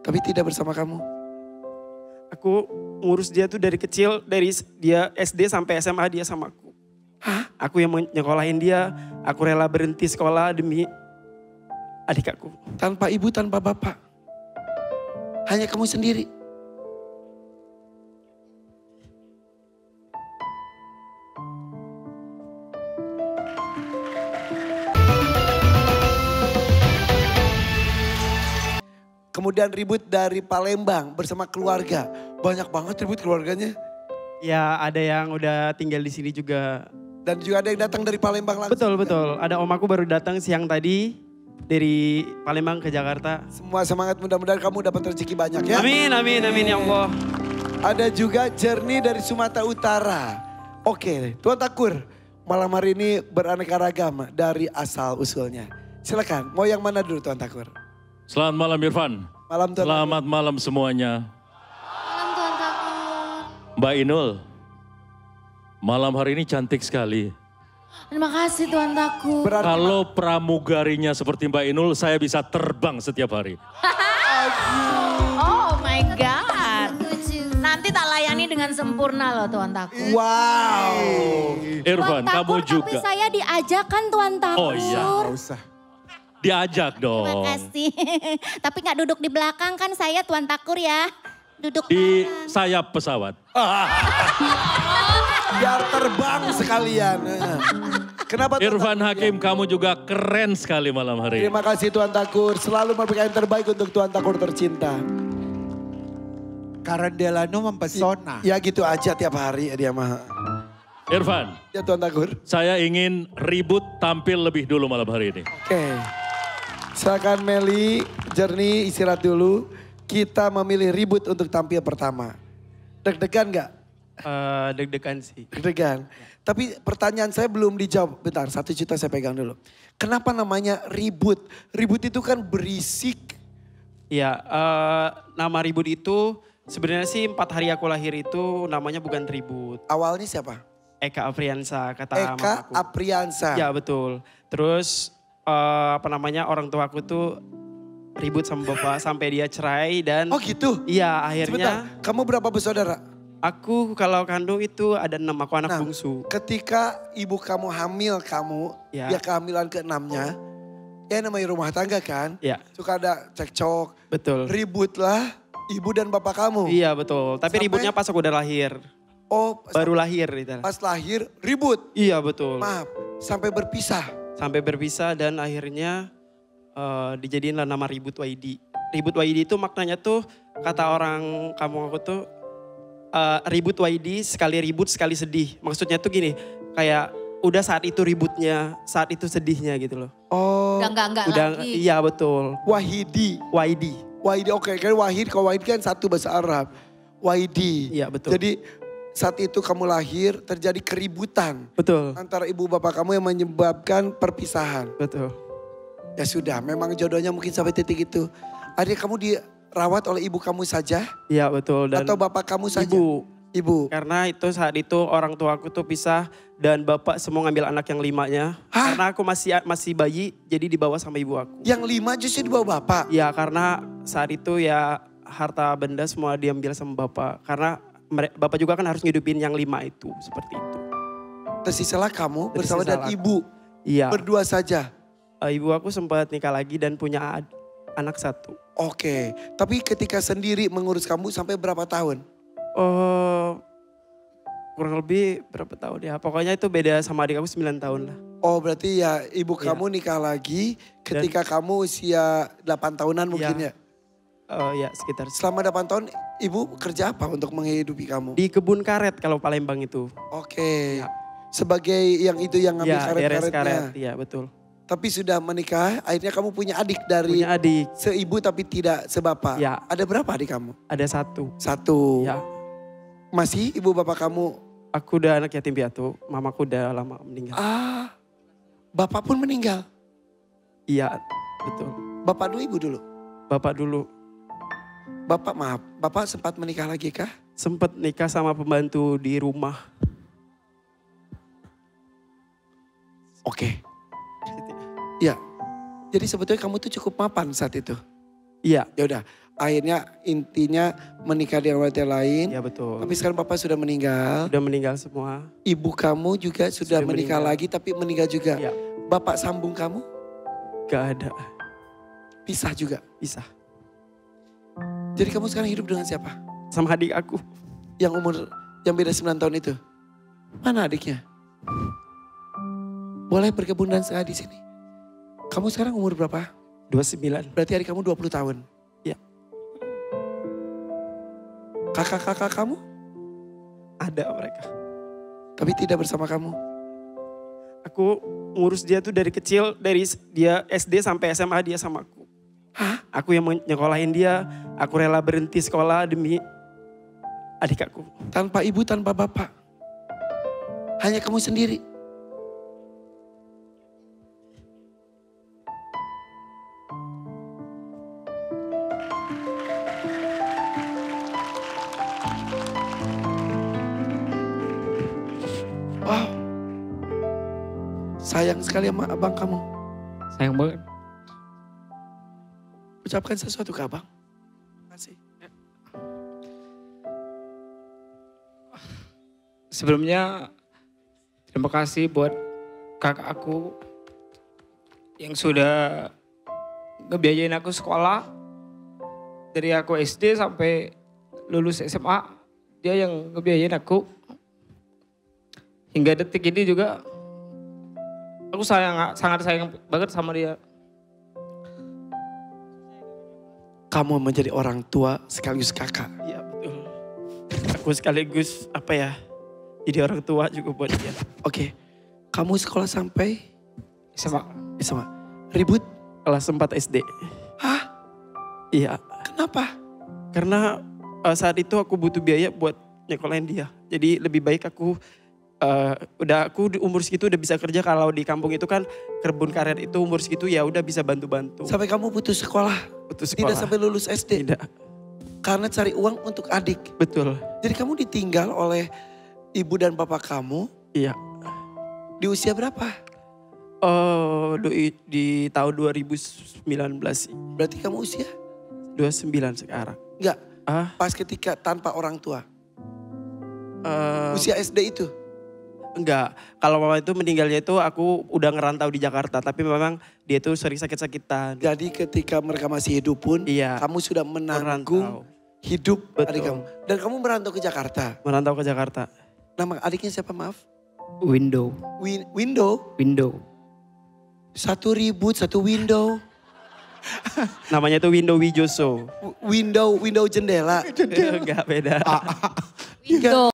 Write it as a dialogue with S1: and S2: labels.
S1: Tapi tidak bersama kamu.
S2: Aku ngurus dia tuh dari kecil, dari dia SD sampai SMA dia sama aku.
S1: Hah?
S2: Aku yang nyekolahin dia, aku rela berhenti sekolah demi adik aku.
S1: Tanpa ibu, tanpa bapak. Hanya kamu sendiri. Kemudian ribut dari Palembang bersama keluarga. Banyak banget ribut keluarganya.
S2: Ya ada yang udah tinggal di sini juga.
S1: Dan juga ada yang datang dari Palembang langsung.
S2: Betul, betul. Ada om aku baru datang siang tadi dari Palembang ke Jakarta.
S1: Semua semangat, mudah-mudahan kamu dapat rezeki banyak ya.
S2: Amin, amin, amin ya Allah.
S1: Ada juga Jernih dari Sumatera Utara. Oke, Tuan Takur. Malam hari ini beraneka ragam dari asal usulnya. Silakan, mau yang mana dulu Tuan Takur?
S3: Selamat malam Irfan.
S1: Malam Tuan
S3: Selamat malam semuanya.
S4: Malam Tuan Takur.
S3: Mbak Inul, malam hari ini cantik sekali.
S4: Terima kasih Tuan Takur.
S1: Berarti
S3: Kalau pramugarinya seperti Mbak Inul, saya bisa terbang setiap hari.
S4: Oh my God. Nanti tak layani dengan sempurna loh Tuan Takur.
S1: wow.
S3: Irfan,
S4: Tuan
S3: kamu
S4: Takur, tapi
S3: juga.
S4: saya diajak kan Tuan Takur.
S3: Oh iya.
S1: Gak usah.
S3: Diajak dong.
S4: Terima kasih. Tapi nggak duduk di belakang kan saya Tuan Takur ya. Duduk
S3: Di
S4: kanan.
S3: sayap pesawat.
S1: Biar terbang sekalian. Kenapa Tuan
S3: Irfan
S1: Takur?
S3: Hakim, kamu juga keren sekali malam hari ini.
S1: Terima kasih Tuan Takur. Selalu memberikan yang terbaik untuk Tuan Takur tercinta.
S5: Karen Delano mempesona.
S1: Ya gitu aja tiap hari dia mah.
S3: Irfan,
S1: Ya Tuan Takur.
S3: saya ingin ribut tampil lebih dulu malam hari ini.
S1: Oke. Silakan Meli, Jernih istirahat dulu. Kita memilih ribut untuk tampil pertama. Deg-degan nggak?
S2: Deg-degan sih.
S1: Deg-degan. Tapi pertanyaan saya belum dijawab. Bentar, 1 juta saya pegang dulu. Kenapa namanya ribut? Ribut itu kan berisik.
S2: Ya, nama ribut itu sebenarnya sih 4 hari aku lahir itu namanya bukan ribut.
S1: Awalnya siapa?
S2: Eka Afriansa kata
S1: Eka
S2: mamaku.
S1: Apriansa.
S2: Ya betul. Terus orang tua aku tuh ribut sama bapak sampai dia cerai dan
S1: Oh gitu?
S2: iya
S1: Sebentar,
S2: akhirnya
S1: kamu berapa bersaudara?
S2: aku kalau kandung itu ada 6, aku anak
S1: Nah,
S2: bungsu.
S1: Ketika ibu kamu hamil kamu,
S2: Ya.
S1: dia kehamilan ke-6-nya. Ya namanya rumah tangga kan.
S2: Ya
S1: Suka ada cekcok,
S2: betul.
S1: ribut lah ibu dan bapak kamu.
S2: Iya betul. Tapi
S1: Sampai-
S2: ributnya pas aku udah lahir.
S1: Oh
S2: Baru lahir gitu.
S1: pas lahir ribut.
S2: Iya betul.
S1: Maaf, sampai berpisah.
S2: Sampai berpisah dan akhirnya dijadiin lah nama Ribut YD. Ribut YD itu maknanya tuh kata orang kampung aku tuh ribut YD sekali ribut sekali sedih. Maksudnya tuh gini, kayak udah saat itu ributnya, saat itu sedihnya gitu loh.
S1: Oh
S4: Udah enggak
S2: Udah
S4: lagi.
S2: iya betul.
S1: Wahidi.
S2: YD.
S1: Wahidi oke kan Wahid, kalau Wahid kan satu bahasa Arab. Wahidi.
S2: Iya betul.
S1: Jadi saat itu kamu lahir terjadi keributan
S2: Betul.
S1: antara ibu bapak kamu yang menyebabkan perpisahan.
S2: Betul.
S1: Ya sudah, memang jodohnya mungkin sampai titik itu. Adik kamu dirawat oleh ibu kamu saja
S2: Iya betul dan
S1: atau bapak kamu saja?
S2: ibu.
S1: Ibu.
S2: Karena itu saat itu orang tua aku tuh pisah dan bapak semua ngambil anak yang 5-nya.
S1: Hah?
S2: Karena aku masih bayi jadi dibawa sama ibu aku.
S1: Yang 5 justru dibawa bapak.
S2: Ya karena saat itu ya harta benda semua diambil sama bapak. Karena bapak juga kan harus ngidupin yang 5 itu seperti itu.
S1: Tersisalah kamu bersama
S2: Tersisalah
S1: dan
S2: aku.
S1: ibu.
S2: Iya.
S1: Berdua saja.
S2: Ibu aku sempat nikah lagi dan punya anak 1.
S1: Oke, tapi ketika sendiri mengurus kamu sampai berapa tahun?
S2: Oh kurang lebih berapa tahun ya. Pokoknya itu beda sama adik aku 9 tahun lah.
S1: Oh berarti ya ibu
S2: Iya.
S1: kamu nikah lagi ketika kamu usia 8 tahunan mungkin ya?
S2: Ya sekitar.
S1: Selama 8 tahun ibu kerja apa untuk menghidupi kamu?
S2: Di kebun karet kalau Palembang itu.
S1: Oke,
S2: Ya.
S1: sebagai yang itu yang ngambil
S2: Ya deres
S1: karet-karetnya.
S2: karet. Iya betul.
S1: Tapi sudah menikah, akhirnya kamu punya adik dari
S2: Punya adik.
S1: seibu tapi tidak sebapak.
S2: Ya.
S1: Ada berapa adik kamu?
S2: Ada 1.
S1: 1.
S2: Ya.
S1: Masih ibu bapak kamu?
S2: Aku udah anak yatim piatu. Mamaku udah lama meninggal.
S1: Ah, bapak pun meninggal.
S2: Iya betul.
S1: Bapak dulu ibu dulu?
S2: Bapak dulu
S1: Bapak maaf, bapak sempat menikah lagi kah?
S2: sempet nikah sama pembantu di rumah.
S1: Oke. Ya, jadi sebetulnya kamu tuh cukup mapan saat itu.
S2: Iya.
S1: Ya udah, akhirnya intinya menikah dengan wanita lain.
S2: Ya betul.
S1: Tapi sekarang papa sudah meninggal.
S2: Udah meninggal semua.
S1: Ibu kamu juga sudah menikah lagi tapi meninggal juga.
S2: Ya.
S1: Bapak sambung kamu
S2: Gak ada.
S1: pisah juga.
S2: Pisah.
S1: Jadi kamu sekarang hidup dengan siapa?
S2: Sama adik aku.
S1: Yang beda 9 tahun itu. Mana adiknya? Boleh berkebun dan sehat di sini. Kamu sekarang umur berapa?
S2: 29.
S1: Berarti adik kamu 20 tahun.
S2: Ya.
S1: Kakak-kakak kamu?
S2: Ada mereka.
S1: Tapi tidak bersama kamu.
S2: Aku ngurus dia tuh dari kecil. Dari dia SD sampai SMA dia sama aku.
S1: Hah?
S2: Aku yang nyekolahin dia. Aku rela berhenti sekolah demi adik aku.
S1: Tanpa ibu, tanpa bapak. Hanya kamu sendiri. Wow. Sayang sekali sama abang kamu.
S6: Sayang banget.
S1: Ucapkan sesuatu ke abang. Terima kasih.
S6: Sebelumnya terima kasih buat kakak aku yang sudah ngebiayain aku sekolah. Dari aku SD sampai lulus SMA, dia yang ngebiayain aku. Hingga detik ini juga aku sangat sayang banget sama dia.
S1: Kamu menjadi orang tua sekaligus kakak.
S2: Iya betul. Aku sekaligus apa ya. Jadi orang tua juga buat dia.
S1: Oke. Kamu sekolah sampai
S6: SMA.
S1: SMA. Ribut?
S2: Kelas 4 SD.
S1: Hah?
S2: Iya.
S1: Kenapa?
S2: Karena saat itu aku butuh biaya buat nyekolahin dia. Jadi lebih baik aku aku di umur segitu udah bisa kerja. Kalau di kampung itu kan kebun karet itu umur segitu ya udah bisa bantu-bantu.
S1: Sampai kamu putus sekolah?
S2: Putus
S1: Tidak
S2: sekolah.
S1: sampai lulus SD?
S2: Tidak.
S1: Karena cari uang untuk adik.
S2: Betul.
S1: Jadi kamu ditinggal oleh ibu dan bapak kamu
S2: Iya.
S1: di usia berapa?
S2: Di tahun 2019 sih.
S1: Berarti kamu usia?
S2: 29 sekarang.
S1: Enggak,
S2: Ah,
S1: pas ketika tanpa orang tua.
S2: eh,
S1: Usia SD itu?
S2: enggak. Kalau mama itu meninggalnya itu aku udah ngerantau di Jakarta. Tapi memang dia tuh sering sakit-sakitan.
S1: Jadi ketika mereka masih hidup pun
S2: Iya.
S1: kamu sudah menanggung
S2: Merantau.
S1: hidup
S2: Betul.
S1: adik kamu. Dan kamu merantau ke Jakarta.
S2: Merantau ke Jakarta.
S1: Nama adiknya siapa maaf?
S6: Window.
S1: Window. Satu ribut, satu window.
S2: Namanya tuh Window Wijoso.
S1: Window jendela.
S2: Enggak beda.
S4: Window.